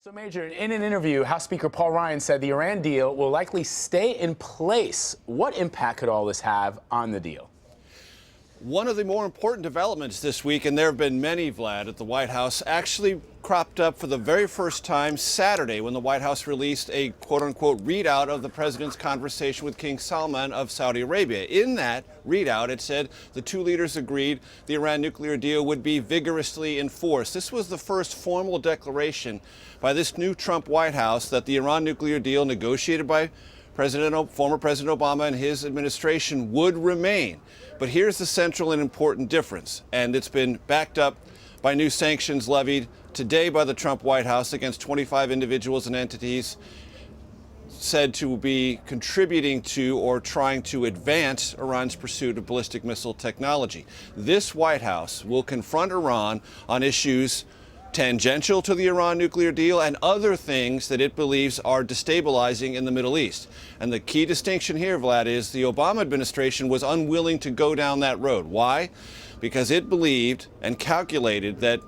So, Major, in an interview, House Speaker Paul Ryan said the Iran deal will likely stay in place. What impact could all this have on the deal? One of the more important developments this week, and there have been many, Vlad, at the White House, actually cropped up for the very first time Saturday when the White House released a quote-unquote readout of the president's conversation with King Salman of Saudi Arabia. In that readout, it said the two leaders agreed the Iran nuclear deal would be vigorously enforced. This was the first formal declaration by this new Trump White House that the Iran nuclear deal negotiated by former President Obama and his administration would remain. But here's the central and important difference, and it's been backed up by new sanctions levied today by the Trump White House against 25 individuals and entities said to be contributing to or trying to advance Iran's pursuit of ballistic missile technology. This White House will confront Iran on issues tangential to the Iran nuclear deal and other things that it believes are destabilizing in the Middle East. And the key distinction here, Vlad, is the Obama administration was unwilling to go down that road. Why? Because it believed and calculated that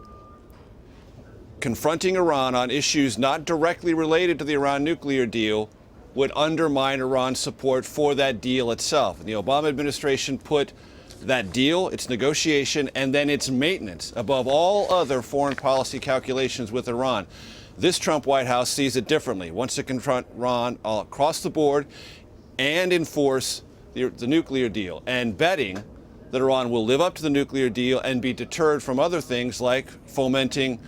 confronting Iran on issues not directly related to the Iran nuclear deal would undermine Iran's support for that deal itself. And the Obama administration put that deal, its negotiation, and then its maintenance above all other foreign policy calculations with Iran. This Trump White House sees it differently, wants to confront Iran across the board and enforce the nuclear deal, and betting that Iran will live up to the nuclear deal and be deterred from other things like fomenting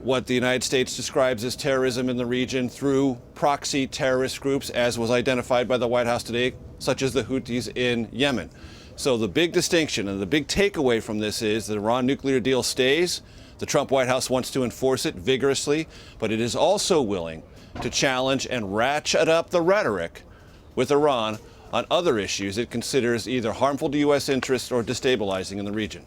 what the United States describes as terrorism in the region through proxy terrorist groups, as was identified by the White House today, such as the Houthis in Yemen. So the big distinction and the big takeaway from this is the Iran nuclear deal stays. The Trump White House wants to enforce it vigorously, but it is also willing to challenge and ratchet up the rhetoric with Iran on other issues it considers either harmful to U.S. interests or destabilizing in the region.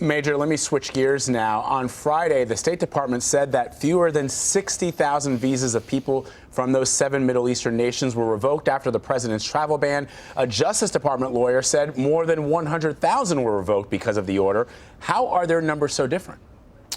Major, let me switch gears now. On Friday, the State Department said that fewer than 60,000 visas of people from those 7 Middle Eastern nations were revoked after the president's travel ban. A Justice Department lawyer said more than 100,000 were revoked because of the order. How are their numbers so different?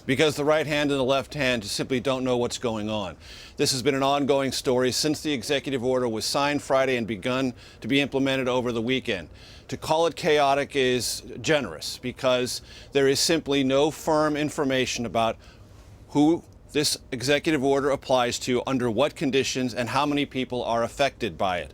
Because the right hand and the left hand simply don't know what's going on. This has been an ongoing story since the executive order was signed Friday and begun to be implemented over the weekend. To call it chaotic is generous because there is simply no firm information about who this executive order applies to, under what conditions, and how many people are affected by it.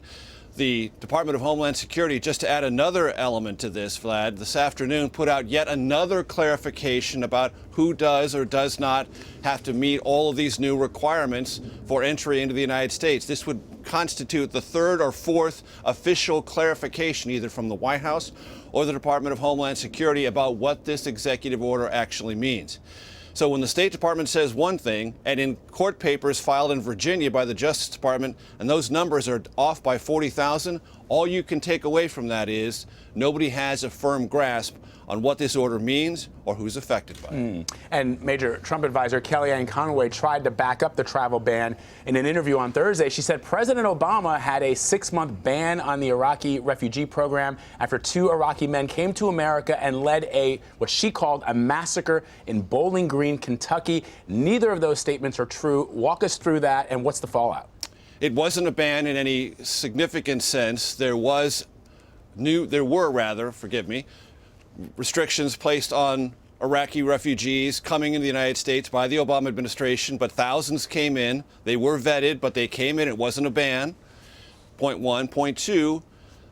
The Department of Homeland Security, just to add another element to this, Vlad, this afternoon put out yet another clarification about who does or does not have to meet all of these new requirements for entry into the United States. This would constitute the third or fourth official clarification, either from the White House or the Department of Homeland Security, about what this executive order actually means. So when the State Department says one thing, and in court papers filed in Virginia by the Justice Department, and those numbers are off by 40,000, all you can take away from that is nobody has a firm grasp on what this order means or who's affected by it. And Major, Trump advisor Kellyanne Conway tried to back up the travel ban. In an interview on Thursday, she said President Obama had a 6-month ban on the Iraqi refugee program after 2 Iraqi men came to America and led what she called a massacre in Bowling Green, Kentucky. Neither of those statements are true. Walk us through that, and what's the fallout? It wasn't a ban in any significant sense. There were restrictions placed on Iraqi refugees coming into the United States by the Obama administration, but thousands came in. They were vetted, but they came in. It wasn't a ban. Point one. Point two,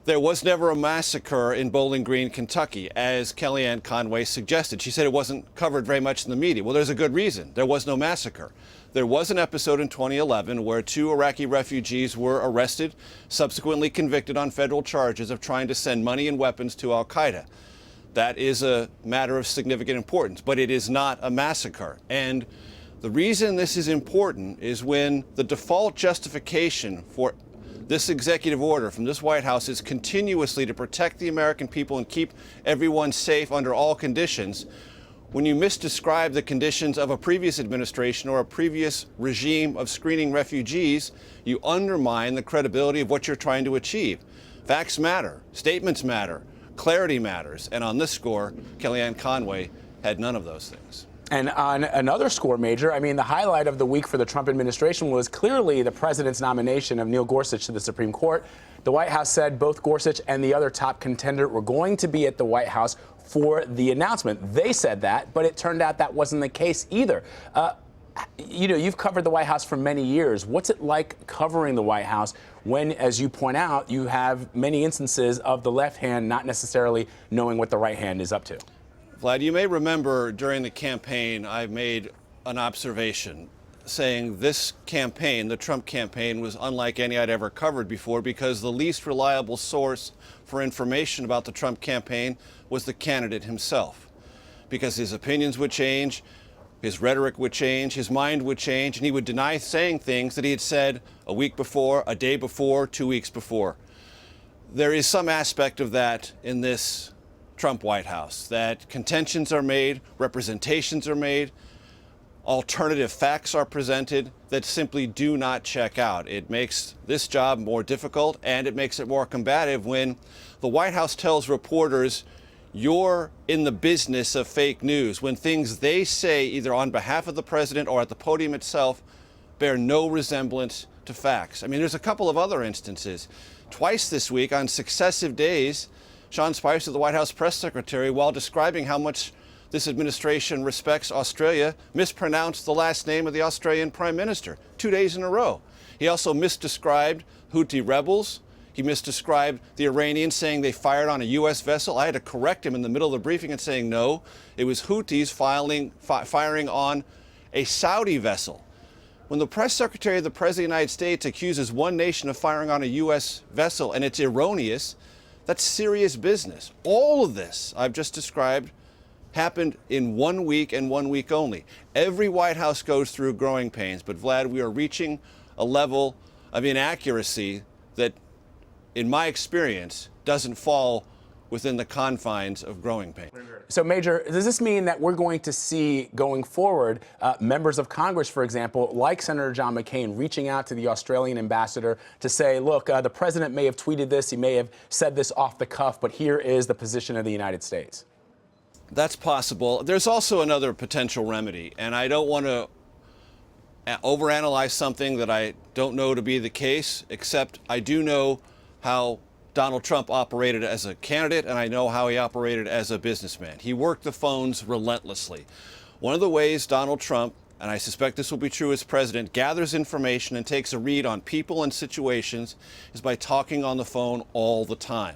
there was never a massacre in Bowling Green, Kentucky, as Kellyanne Conway suggested. She said it wasn't covered very much in the media. Well, there's a good reason. There was no massacre. There was an episode in 2011 where 2 Iraqi refugees were arrested, subsequently convicted on federal charges of trying to send money and weapons to al-Qaeda. That is a matter of significant importance, but it is not a massacre. And the reason this is important is when the default justification for this executive order from this White House is continuously to protect the American people and keep everyone safe under all conditions, when you misdescribe the conditions of a previous administration or a previous regime of screening refugees, you undermine the credibility of what you're trying to achieve. Facts matter, statements matter, clarity matters, and on this score, Kellyanne Conway had none of those things. And on another score, Major, I mean, the highlight of the week for the Trump administration was clearly the president's nomination of Neil Gorsuch to the Supreme Court. The White House said both Gorsuch and the other top contender were going to be at the White House for the announcement. They said that, but it turned out that wasn't the case either. You know, you've covered the White House for many years. What's it like covering the White House when, as you point out, you have many instances of the left hand not necessarily knowing what the right hand is up to? Vlad, you may remember during the campaign, I made an observation saying this campaign, the Trump campaign, was unlike any I'd ever covered before because the least reliable source for information about the Trump campaign was the candidate himself. Because his opinions would change, his rhetoric would change, his mind would change, and he would deny saying things that he had said a week before, a day before, 2 weeks before. There is some aspect of that in this Trump White House, that contentions are made, representations are made, alternative facts are presented that simply do not check out. It makes this job more difficult, and it makes it more combative when the White House tells reporters, you're in the business of fake news, when things they say either on behalf of the president or at the podium itself bear no resemblance to facts. I mean, there's a couple of other instances. Twice this week, on successive days, Sean Spicer, the White House press secretary, while describing how much this administration respects Australia, mispronounced the last name of the Australian prime minister 2 days in a row. He also misdescribed Houthi rebels. He misdescribed the Iranians, saying they fired on a U.S. vessel. I had to correct him in the middle of the briefing and saying, no, it was Houthis firing on a Saudi vessel. When the press secretary of the President of the United States accuses one nation of firing on a U.S. vessel and it's erroneous, that's serious business. All of this I've just described happened in 1 week and 1 week only. Every White House goes through growing pains, but Vlad, we are reaching a level of inaccuracy that, in my experience, doesn't fall within the confines of growing pain. So, Major, does this mean that we're going to see, going forward, members of Congress, for example, like Senator John McCain, reaching out to the Australian ambassador to say, look, the president may have tweeted this, he may have said this off the cuff, but here is the position of the United States? That's possible. There's also another potential remedy, and I don't want to overanalyze something that I don't know to be the case, except I do know how Donald Trump operated as a candidate, and I know how he operated as a businessman. He worked the phones relentlessly. One of the ways Donald Trump, and I suspect this will be true as president, gathers information and takes a read on people and situations is by talking on the phone all the time.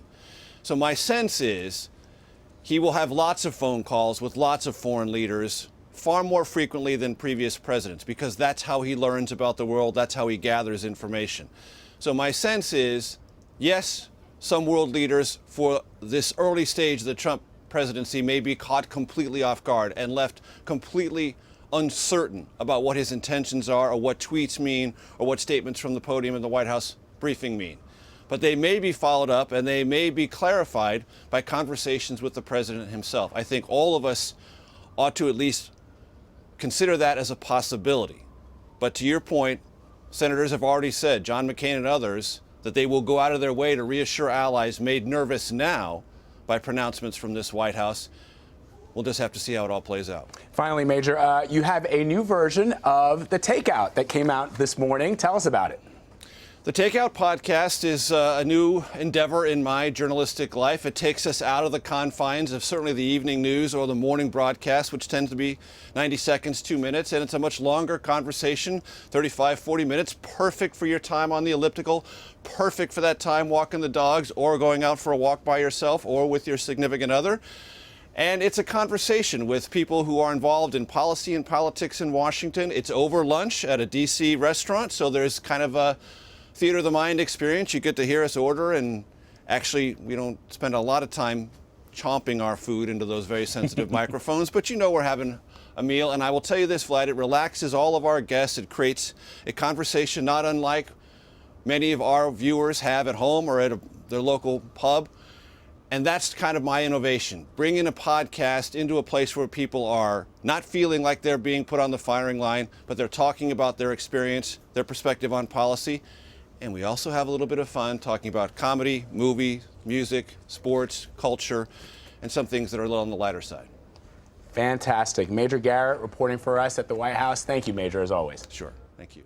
So my sense is he will have lots of phone calls with lots of foreign leaders, far more frequently than previous presidents, because that's how he learns about the world, that's how he gathers information. So my sense is, yes, some world leaders for this early stage of the Trump presidency may be caught completely off guard and left completely uncertain about what his intentions are or what tweets mean or what statements from the podium in the White House briefing mean. But they may be followed up and they may be clarified by conversations with the president himself. I think all of us ought to at least consider that as a possibility. But to your point, senators have already said, John McCain and others, that they will go out of their way to reassure allies made nervous now by pronouncements from this White House. We'll just have to see how it all plays out. Finally, Major, you have a new version of the Takeout that came out this morning. Tell us about it. The Takeout podcast is a new endeavor in my journalistic life. It takes us out of the confines of certainly the evening news or the morning broadcast, which tends to be 90 seconds, 2 minutes, and it's a much longer conversation, 35, 40 minutes, perfect for your time on the elliptical, perfect for that time walking the dogs or going out for a walk by yourself or with your significant other. And it's a conversation with people who are involved in policy and politics in Washington. It's over lunch at a D.C. restaurant, so there's kind of a theater of the mind experience. You get to hear us order, and actually we don't spend a lot of time chomping our food into those very sensitive microphones, but you know we're having a meal. And I will tell you this, Vlad, it relaxes all of our guests. It creates a conversation not unlike many of our viewers have at home or at their local pub. And that's kind of my innovation, bringing a podcast into a place where people are not feeling like they're being put on the firing line, but they're talking about their experience, their perspective on policy. And we also have a little bit of fun talking about comedy, movie, music, sports, culture, and some things that are a little on the lighter side. Fantastic. Major Garrett reporting for us at the White House. Thank you, Major, as always. Sure. Thank you.